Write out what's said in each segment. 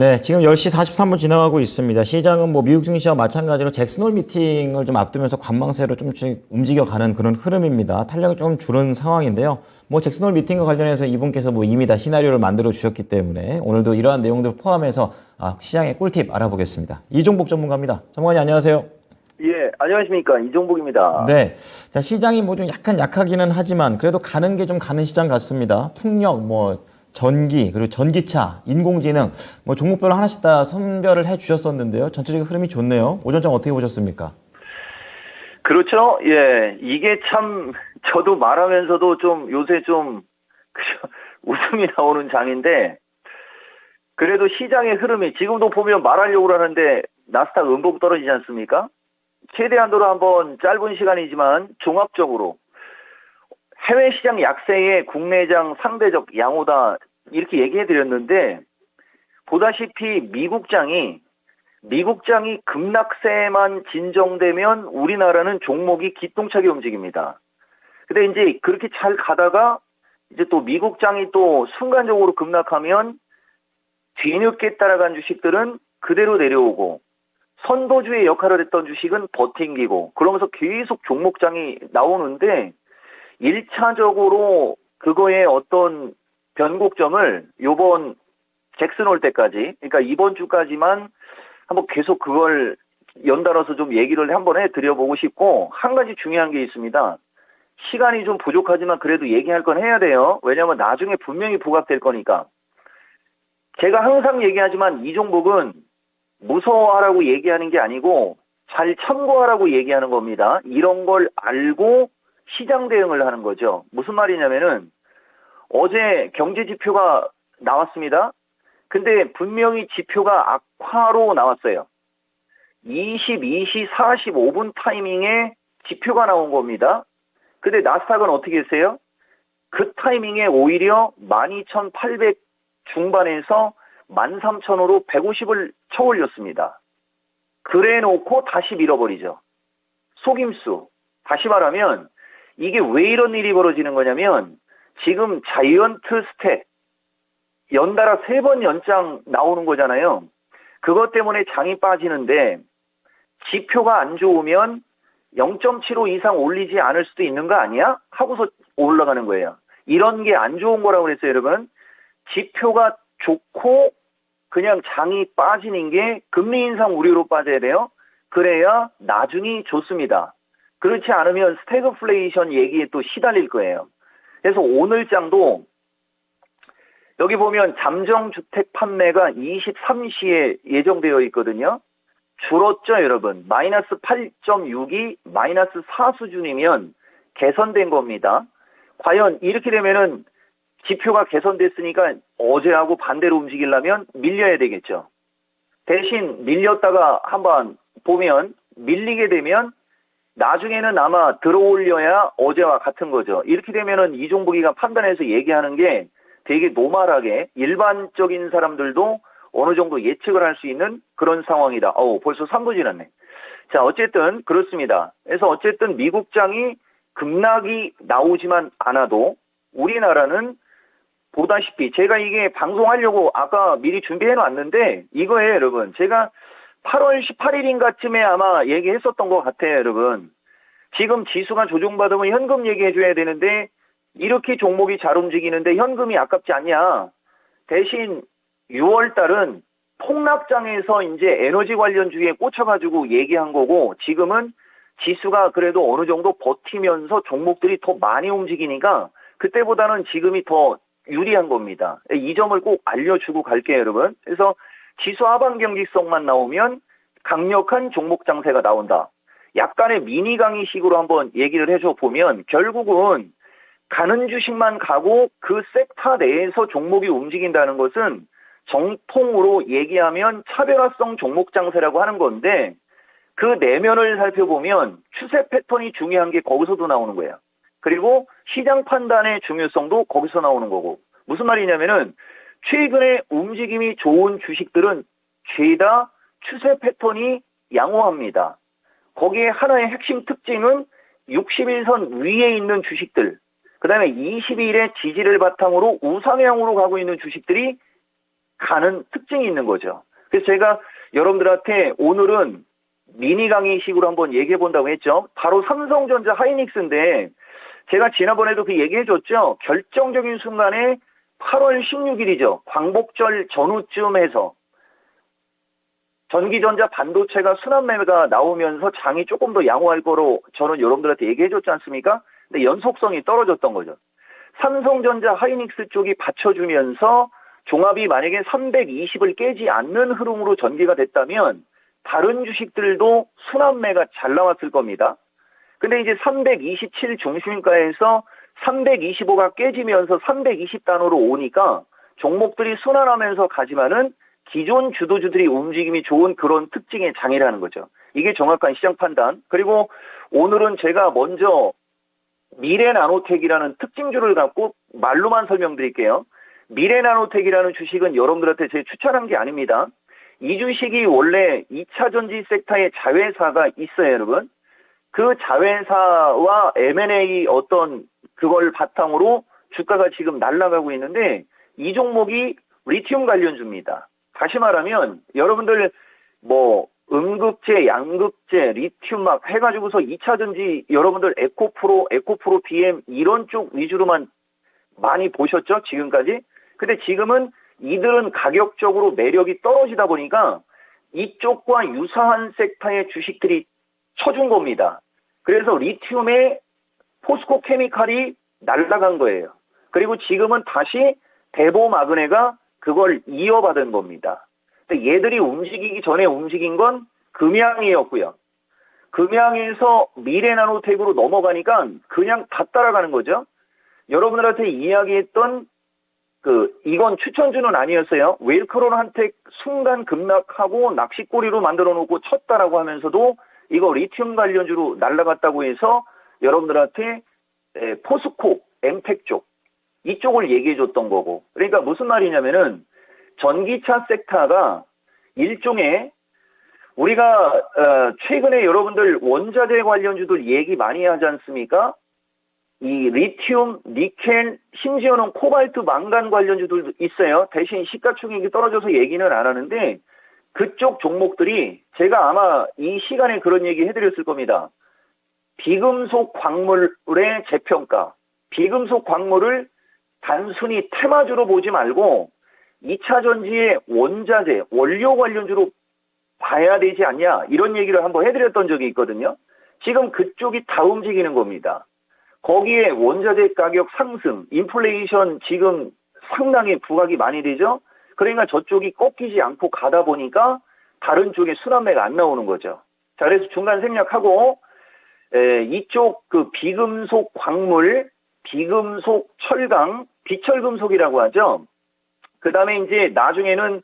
네, 지금 10시 43분 지나가고 있습니다. 시장은 뭐 미국 증시와 마찬가지로 잭슨홀 미팅을 좀 앞두면서 관망세로 좀씩 움직여가는 그런 흐름입니다. 탄력이 좀 줄은 상황인데요. 뭐 잭슨홀 미팅과 관련해서 이분께서 뭐 이미 다 시나리오를 만들어 주셨기 때문에 오늘도 이러한 내용들 포함해서 시장의 꿀팁 알아보겠습니다. 이종복 전문가입니다. 전문가님 안녕하세요. 예, 안녕하십니까. 이종복입니다. 네. 자, 시장이 뭐 좀 약간 약하기는 하지만 그래도 가는 게 좀 가는 시장 같습니다. 풍력, 뭐 전기, 그리고 전기차, 인공지능, 뭐 종목별로 하나씩 다 선별을 해 주셨었는데요. 전체적인 흐름이 좋네요. 오전장 어떻게 보셨습니까? 그렇죠. 예, 이게 참, 저도 말하면서도 좀 요새 좀, 웃음이 나오는 장인데, 그래도 시장의 흐름이 지금도 보면 말하려고 하는데, 나스닥 음봉 떨어지지 않습니까? 최대한도로 한번 짧은 시간이지만 종합적으로 해외 시장 약세에 국내장 상대적 양호다 이렇게 얘기해 드렸는데 보다시피 미국장이 급락세만 진정되면 우리나라는 종목이 기똥차게 움직입니다. 근데 이제 그렇게 잘 가다가 이제 또 미국장이 또 순간적으로 급락하면 뒤늦게 따라간 주식들은 그대로 내려오고 선도주의 역할을 했던 주식은 버팅기고 그러면서 계속 종목장이 나오는데 1차적으로 그거의 어떤 변곡점을 요번 잭슨 올 때까지 그러니까 이번 주까지만 한번 계속 그걸 연달아서 좀 얘기를 한번 해드려보고 싶고 한 가지 중요한 게 있습니다. 시간이 좀 부족하지만 그래도 얘기할 건 해야 돼요. 왜냐하면 나중에 분명히 부각될 거니까. 제가 항상 얘기하지만 이 종목은 무서워하라고 얘기하는 게 아니고 잘 참고하라고 얘기하는 겁니다. 이런 걸 알고 시장 대응을 하는 거죠. 무슨 말이냐면은 어제 경제 지표가 나왔습니다. 근데 분명히 지표가 악화로 나왔어요. 22시 45분 타이밍에 지표가 나온 겁니다. 근데 나스닥은 어떻게 했어요? 그 타이밍에 오히려 12,800 중반에서 13,000으로 150을 쳐올렸습니다. 그래 놓고 다시 밀어버리죠. 속임수. 다시 말하면 이게 왜 이런 일이 벌어지는 거냐면 지금 자이언트 스택 연달아 3번 연장 나오는 거잖아요. 그것 때문에 장이 빠지는데 지표가 안 좋으면 0.75 이상 올리지 않을 수도 있는 거 아니야? 하고서 올라가는 거예요. 이런 게 안 좋은 거라고 그랬어요, 여러분. 지표가 좋고 그냥 장이 빠지는 게 금리 인상 우려로 빠져야 돼요. 그래야 나중이 좋습니다. 그렇지 않으면 스태그플레이션 얘기에 또 시달릴 거예요. 그래서 오늘 장도 여기 보면 잠정주택 판매가 23시에 예정되어 있거든요. 줄었죠, 여러분. 마이너스 8.6이 마이너스 4 수준이면 개선된 겁니다. 과연 이렇게 되면은 지표가 개선됐으니까 어제하고 반대로 움직이려면 밀려야 되겠죠. 대신 밀렸다가 한번 보면 밀리게 되면 나중에는 아마 들어올려야 어제와 같은 거죠. 이렇게 되면은 이종복이가 판단해서 얘기하는 게 되게 노멀하게 일반적인 사람들도 어느 정도 예측을 할 수 있는 그런 상황이다. 벌써 3분 지났네. 자, 어쨌든 그렇습니다. 그래서 어쨌든 미국장이 급락이 나오지만 않아도 우리나라는 보다시피 제가 이게 방송하려고 아까 미리 준비해 놨는데 이거예요, 여러분. 제가 8월 18일인가쯤에 아마 얘기했었던 것 같아요, 여러분. 지금 지수가 조정받으면 현금 얘기해 줘야 되는데 이렇게 종목이 잘 움직이는데 현금이 아깝지 않냐. 대신 6월 달은 폭락장에서 이제 에너지 관련주에 꽂혀가지고 얘기한 거고 지금은 지수가 그래도 어느 정도 버티면서 종목들이 더 많이 움직이니까 그때보다는 지금이 더 유리한 겁니다. 이 점을 꼭 알려주고 갈게요, 여러분. 그래서 지수 하방 경직성만 나오면 강력한 종목 장세가 나온다. 약간의 미니 강의식으로 한번 얘기를 해줘 보면 결국은 가는 주식만 가고 그 섹터 내에서 종목이 움직인다는 것은 정통으로 얘기하면 차별화성 종목 장세라고 하는 건데 그 내면을 살펴보면 추세 패턴이 중요한 게 거기서도 나오는 거예요. 그리고 시장 판단의 중요성도 거기서 나오는 거고 무슨 말이냐면은 최근에 움직임이 좋은 주식들은 죄다 추세 패턴이 양호합니다. 거기에 하나의 핵심 특징은 61선 위에 있는 주식들 그 다음에 22일의 지지를 바탕으로 우상향으로 가고 있는 주식들이 가는 특징이 있는 거죠. 그래서 제가 여러분들한테 오늘은 미니 강의식으로 한번 얘기해 본다고 했죠. 바로 삼성전자 하이닉스인데 제가 지난번에도 그 얘기해 줬죠. 결정적인 순간에 8월 16일이죠. 광복절 전후쯤 해서 전기전자 반도체가 순환매매가 나오면서 장이 조금 더 양호할 거로 저는 여러분들한테 얘기해 줬지 않습니까? 근데 연속성이 떨어졌던 거죠. 삼성전자 하이닉스 쪽이 받쳐주면서 종합이 만약에 320을 깨지 않는 흐름으로 전개가 됐다면 다른 주식들도 순환매가 잘 나왔을 겁니다. 근데 이제 327 중심가에서 325가 깨지면서 320단으로 오니까 종목들이 순환하면서 가지만은 기존 주도주들이 움직임이 좋은 그런 특징의 장이라는 거죠. 이게 정확한 시장 판단. 그리고 오늘은 제가 먼저 미래나노텍이라는 특징주를 갖고 말로만 설명드릴게요. 미래나노텍이라는 주식은 여러분들한테 제가 추천한 게 아닙니다. 이 주식이 원래 2차전지 섹터의 자회사가 있어요, 여러분. 그 자회사와 M&A 어떤 그걸 바탕으로 주가가 지금 날아가고 있는데 이 종목이 리튬 관련주입니다. 다시 말하면 여러분들 뭐 음극재, 양극재, 리튬 막 해가지고서 2차전지 여러분들 에코프로 BM 이런 쪽 위주로만 많이 보셨죠? 지금까지. 근데 지금은 이들은 가격적으로 매력이 떨어지다 보니까 이쪽과 유사한 섹터의 주식들이 쳐준 겁니다. 그래서 리튬의 포스코 케미칼이 날아간 거예요. 그리고 지금은 다시 대보마그네가 그걸 이어받은 겁니다. 근데 얘들이 움직이기 전에 움직인 건 금양이었고요. 금양에서 미래나노텍으로 넘어가니까 그냥 다 따라가는 거죠. 여러분들한테 이야기했던 이건 추천주는 아니었어요. 웰크론한테 순간 급락하고 낚시꼬리로 만들어 놓고 쳤다라고 하면서도 이거 리튬 관련주로 날아갔다고 해서 여러분들한테 포스코, 엠텍 쪽 이쪽을 얘기해 줬던 거고. 그러니까 무슨 말이냐면은 전기차 섹터가 일종의 우리가 최근에 여러분들 원자재 관련주들 얘기 많이 하지 않습니까? 이 리튬, 니켈, 심지어는 코발트, 망간 관련주들도 있어요. 대신 시가총액이 떨어져서 얘기는 안 하는데 그쪽 종목들이 제가 아마 이 시간에 그런 얘기 해드렸을 겁니다. 비금속 광물의 재평가, 비금속 광물을 단순히 테마주로 보지 말고 2차 전지의 원자재, 원료 관련주로 봐야 되지 않냐 이런 얘기를 한번 해드렸던 적이 있거든요. 지금 그쪽이 다 움직이는 겁니다. 거기에 원자재 가격 상승, 인플레이션 지금 상당히 부각이 많이 되죠. 그러니까 저쪽이 꺾이지 않고 가다 보니까 다른 쪽에 순환매가 안 나오는 거죠. 자, 그래서 중간 생략하고 이쪽 그 비금속 광물, 비금속 철강, 비철금속이라고 하죠. 그 다음에 이제 나중에는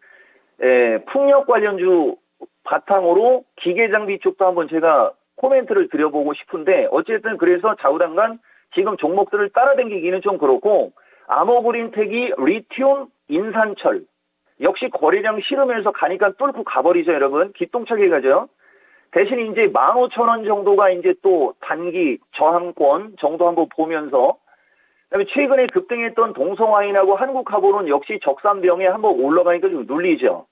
풍력 관련주 바탕으로 기계장비 쪽도 한번 제가 코멘트를 드려보고 싶은데 어쨌든 그래서 좌우당간 지금 종목들을 따라다니기는 좀 그렇고 아모그린텍이 리튬, 인산철 역시 거래량 실으면서 가니까 뚫고 가버리죠, 여러분. 기똥차게 가죠. 대신 이제 15,000원 정도가 이제 또 단기 저항권 정도 한번 보면서 그다음에 최근에 급등했던 동성화인하고 한국화보는 역시 적산병에 한번 올라가니까 좀 눌리죠.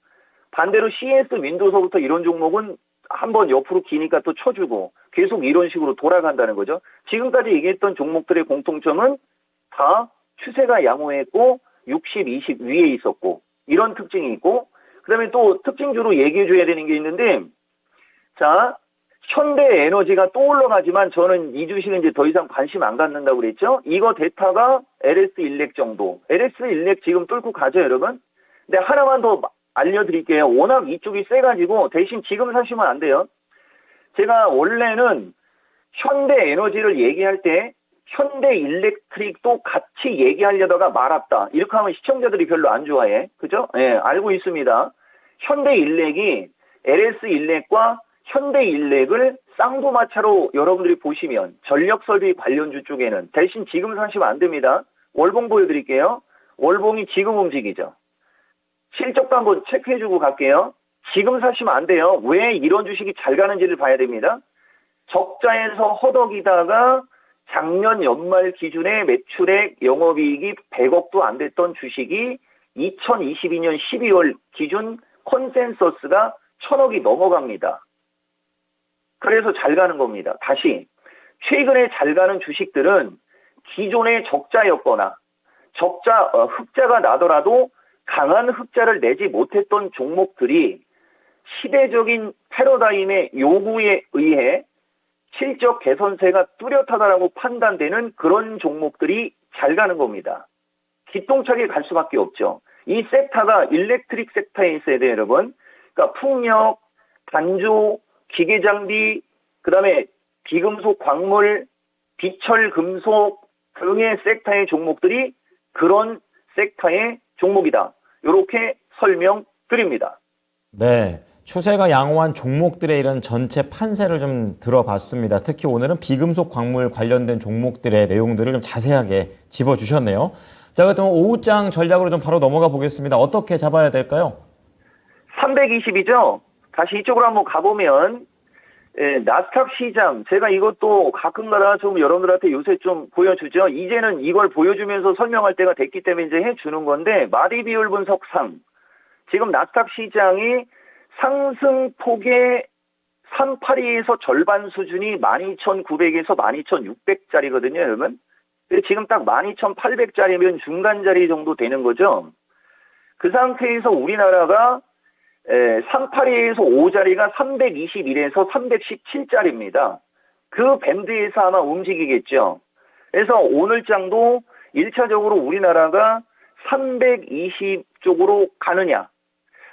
반대로 CS 윈도서부터 이런 종목은 한번 옆으로 기니까 또 쳐주고 계속 이런 식으로 돌아간다는 거죠. 지금까지 얘기했던 종목들의 공통점은 다 추세가 양호했고 60, 20 위에 있었고 이런 특징이 있고 그 다음에 또 특징주로 얘기해 줘야 되는 게 있는데 자 현대에너지가 또 올라가지만 저는 이 주식은 이제 더 이상 관심 안 갖는다고 그랬죠. 이거 데이터가 LS1렉 정도. LS1렉 지금 뚫고 가죠, 여러분. 근데 하나만 더 알려드릴게요. 워낙 이쪽이 세가지고 대신 지금 사시면 안 돼요. 제가 원래는 현대에너지를 얘기할 때 현대일렉트릭도 같이 얘기하려다가 말았다. 이렇게 하면 시청자들이 별로 안 좋아해. 그죠? 예, 알고 있습니다. 현대일렉이 LS일렉과 현대일렉을 쌍두마차로 여러분들이 보시면 전력설비 관련주 쪽에는 대신 지금 사시면 안 됩니다. 월봉 보여드릴게요. 월봉이 지금 움직이죠. 실적도 한번 체크해주고 갈게요. 지금 사시면 안 돼요. 왜 이런 주식이 잘 가는지를 봐야 됩니다. 적자에서 허덕이다가 작년 연말 기준에 매출액 영업이익이 100억도 안 됐던 주식이 2022년 12월 기준 컨센서스가 1,000억이 넘어갑니다. 그래서 잘 가는 겁니다. 다시 최근에 잘 가는 주식들은 기존의 적자였거나 흑자가 나더라도 강한 흑자를 내지 못했던 종목들이 시대적인 패러다임의 요구에 의해 실적 개선세가 뚜렷하다라고 판단되는 그런 종목들이 잘 가는 겁니다. 기똥차게 갈 수밖에 없죠. 이 섹터가 일렉트릭 섹터에 있어야 돼요, 여러분. 그러니까 풍력, 단조, 기계장비, 그 다음에 비금속 광물, 비철 금속 등의 섹터의 종목들이 그런 섹터의 종목이다. 이렇게 설명드립니다. 네. 추세가 양호한 종목들의 이런 전체 판세를 좀 들어봤습니다. 특히 오늘은 비금속 광물 관련된 종목들의 내용들을 좀 자세하게 짚어주셨네요. 자, 그렇다면 오후장 전략으로 좀 바로 넘어가 보겠습니다. 어떻게 잡아야 될까요? 320이죠? 다시 이쪽으로 한번 가보면, 나스닥 시장, 제가 이것도 가끔가다 좀 여러분들한테 요새 좀 보여주죠. 이제는 이걸 보여주면서 설명할 때가 됐기 때문에 이제 해주는 건데, 마디 비율 분석상, 지금 나스닥 시장이 상승폭의 382에서 절반 수준이 12,900에서 12,600짜리거든요, 여러분. 지금 딱 12,800짜리면 중간 자리 정도 되는 거죠. 그 상태에서 우리나라가 382에서 5자리가 321에서 317짜리입니다. 그 밴드에서 아마 움직이겠죠. 그래서 오늘장도 1차적으로 우리나라가 320 쪽으로 가느냐,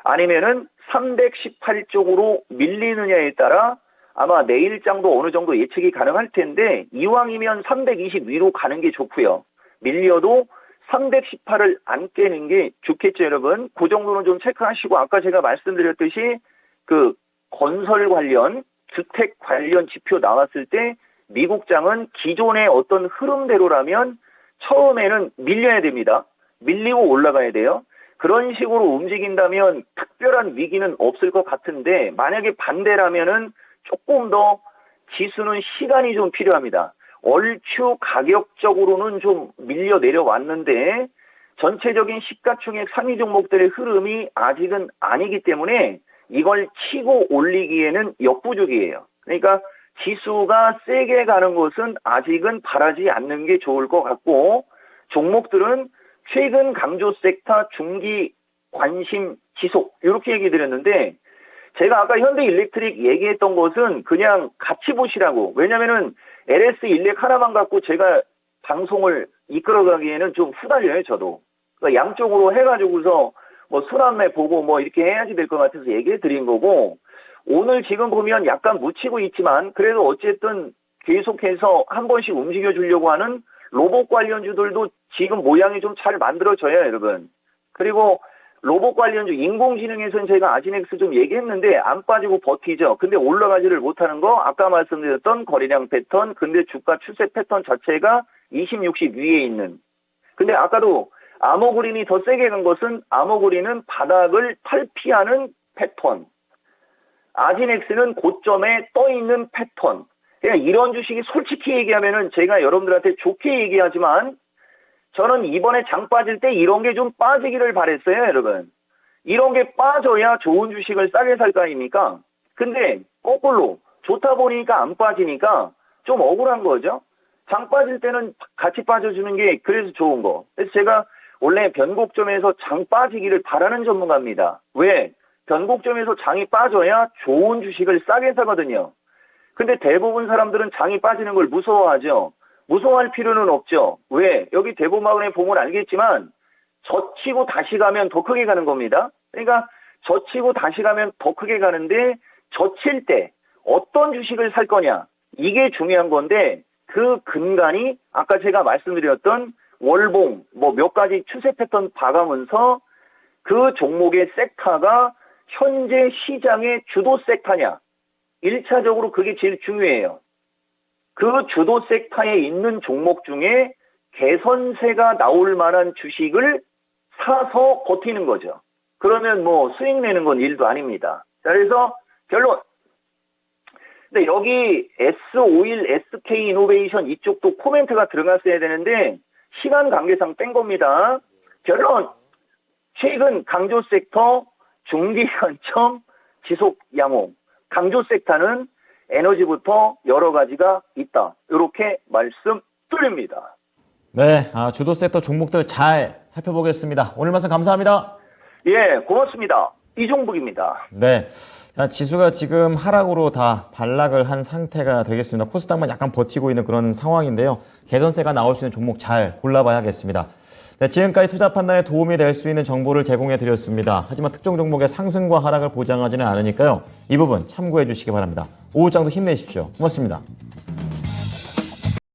아니면은 318 쪽으로 밀리느냐에 따라 아마 내일장도 어느 정도 예측이 가능할 텐데, 이왕이면 320 위로 가는 게 좋고요. 밀려도 318을 안 깨는 게 좋겠죠, 여러분. 그 정도는 좀 체크하시고, 아까 제가 말씀드렸듯이 그 건설 관련, 주택 관련 지표 나왔을 때 미국장은 기존의 어떤 흐름대로라면 처음에는 밀려야 됩니다. 밀리고 올라가야 돼요. 그런 식으로 움직인다면 특별한 위기는 없을 것 같은데, 만약에 반대라면은 조금 더 지수는 시간이 좀 필요합니다. 얼추 가격적으로는 좀 밀려 내려왔는데 전체적인 시가총액 상위 종목들의 흐름이 아직은 아니기 때문에 이걸 치고 올리기에는 역부족이에요. 그러니까 지수가 세게 가는 것은 아직은 바라지 않는 게 좋을 것 같고, 종목들은 최근 강조 섹터 중기 관심 지속 이렇게 얘기 드렸는데, 제가 아까 현대일렉트릭 얘기했던 것은 그냥 같이 보시라고. 왜냐면은 LS 일렉 하나만 갖고 제가 방송을 이끌어가기에는 좀 후달려요, 저도. 그러니까 양쪽으로 해가지고서 뭐 순환매 보고 뭐 이렇게 해야지 될 것 같아서 얘기해 드린 거고, 오늘 지금 보면 약간 묻히고 있지만 그래도 어쨌든 계속해서 한 번씩 움직여 주려고 하는 로봇 관련주들도 지금 모양이 좀 잘 만들어져요, 여러분. 그리고 로봇 관련주, 인공지능에서는 제가 아지넥스 좀 얘기했는데 안 빠지고 버티죠. 근데 올라가지를 못하는 거, 아까 말씀드렸던 거래량 패턴, 근데 주가 추세 패턴 자체가 20, 60 위에 있는. 근데 아까도 아모그린이 더 세게 간 것은 아모그린은 바닥을 탈피하는 패턴. 아지넥스는 고점에 떠 있는 패턴. 그냥 이런 주식이 솔직히 얘기하면은 제가 여러분들한테 좋게 얘기하지만 저는 이번에 장 빠질 때 이런 게 좀 빠지기를 바랬어요, 여러분. 이런 게 빠져야 좋은 주식을 싸게 살 거 아닙니까? 근데 거꾸로 좋다 보니까 안 빠지니까 좀 억울한 거죠. 장 빠질 때는 같이 빠져주는 게 그래서 좋은 거. 그래서 제가 원래 변곡점에서 장 빠지기를 바라는 전문가입니다. 왜? 변곡점에서 장이 빠져야 좋은 주식을 싸게 사거든요. 근데 대부분 사람들은 장이 빠지는 걸 무서워하죠. 무서워할 필요는 없죠. 왜? 여기 대보마근에 보면 알겠지만 젖히고 다시 가면 더 크게 가는 겁니다. 그러니까 젖히고 다시 가면 더 크게 가는데, 젖힐 때 어떤 주식을 살 거냐, 이게 중요한 건데, 그 근간이 아까 제가 말씀드렸던 월봉 뭐 몇 가지 추세 패턴 봐가면서 그 종목의 섹터가 현재 시장의 주도 섹터냐, 1차적으로 그게 제일 중요해요. 그 주도 섹터에 있는 종목 중에 개선세가 나올 만한 주식을 사서 버티는 거죠. 그러면 뭐 수익 내는 건 일도 아닙니다. 자, 그래서 결론. 근데 여기 S51, SK 이노베이션 이쪽도 코멘트가 들어갔어야 되는데 시간 관계상 뺀 겁니다. 결론. 최근 강조 섹터 중기 관점 지속 양호, 강조 섹터는 에너지부터 여러 가지가 있다. 이렇게 말씀드립니다. 네, 주도 섹터 종목들 잘 살펴보겠습니다. 오늘 말씀 감사합니다. 예, 고맙습니다. 이종북입니다. 네. 자, 지수가 지금 하락으로 다 반락을 한 상태가 되겠습니다. 코스닥만 약간 버티고 있는 그런 상황인데요. 개선세가 나올 수 있는 종목 잘 골라봐야겠습니다. 네, 지금까지 투자 판단에 도움이 될 수 있는 정보를 제공해 드렸습니다. 하지만 특정 종목의 상승과 하락을 보장하지는 않으니까요. 이 부분 참고해 주시기 바랍니다. 오후장도 힘내십시오. 고맙습니다.